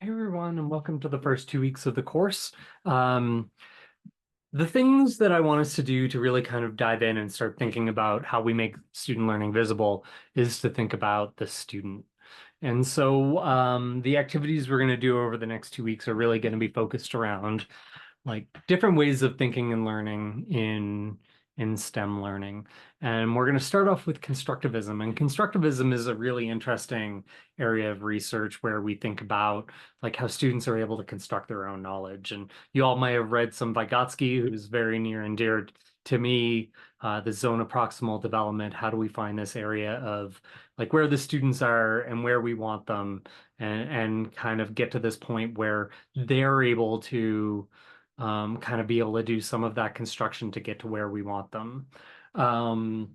Hey everyone, and welcome to the first 2 weeks of the course. Um, the things that I want us to do to really kind of dive in and start thinking about how we make student learning visible is to think about the student. And so the activities we're going to do over the next 2 weeks are really going to be focused around like different ways of thinking and learning in STEM learning. And we're going to start off with constructivism. And constructivism is a really interesting area of research where we think about like how students are able to construct their own knowledge. And you all might have read some Vygotsky, who's very near and dear to me, the zone of proximal development. How do we find this area of like where the students are and where we want them and kind of get to this point where they're able to kind of be able to do some of that construction to get to where we want them. Um,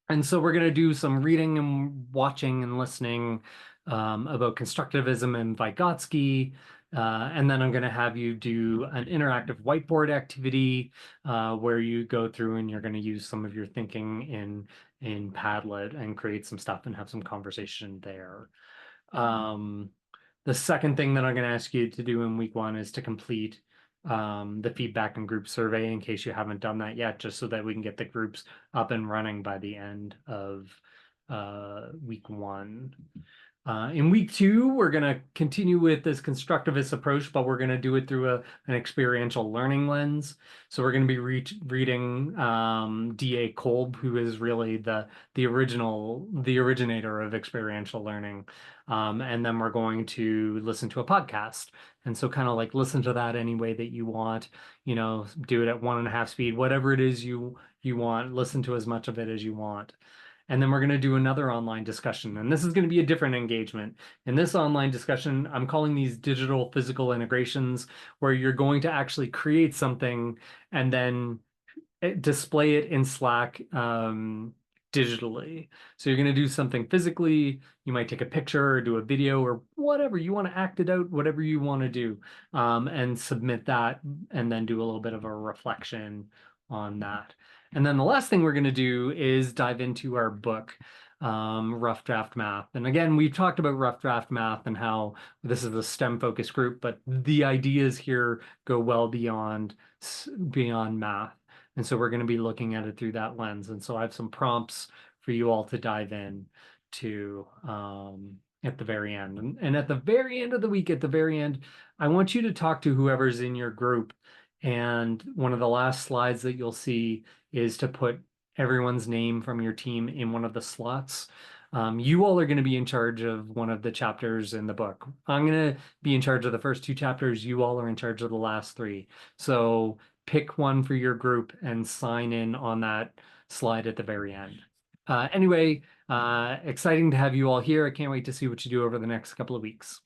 and so we're going to do some reading and watching and listening about constructivism and Vygotsky. And then I'm going to have you do an interactive whiteboard activity where you go through and you're going to use some of your thinking in Padlet and create some stuff and have some conversation there. Um, the second thing that I'm going to ask you to do in week one is to complete the feedback and group survey in case you haven't done that yet, just so that we can get the groups up and running by the end of week one. In week two, we're going to continue with this constructivist approach, but we're going to do it through an experiential learning lens. So we're going to be reading D.A. Kolb, who is really the originator of experiential learning. And then we're going to listen to a podcast. And so kind of like listen to that any way that you want, do it at 1.5 speed, whatever it is you want, listen to as much of it as you want. And then we're going to do another online discussion. And this is going to be a different engagement. In this online discussion, I'm calling these digital physical integrations, where you're going to actually create something and then display it in Slack digitally. So you're going to do something physically. You might take a picture or do a video or whatever. You want to act it out, whatever you want to do, and submit that, and then do a little bit of a reflection on that. And then the last thing we're going to do is dive into our book, Rough Draft Math. And again, we've talked about Rough Draft Math and how this is a STEM focused group, but the ideas here go well beyond math. And so we're going to be looking at it through that lens. And so I have some prompts for you all to dive in to at the very end. And at the very end of the week, at the very end, I want you to talk to whoever's in your group. And one of the last slides that you'll see is to put everyone's name from your team in one of the slots. You all are going to be in charge of one of the chapters in the book. I'm going to be in charge of the first two chapters. You all are in charge of the last three. So pick one for your group and sign in on that slide at the very end. Anyway, exciting to have you all here. I can't wait to see what you do over the next couple of weeks.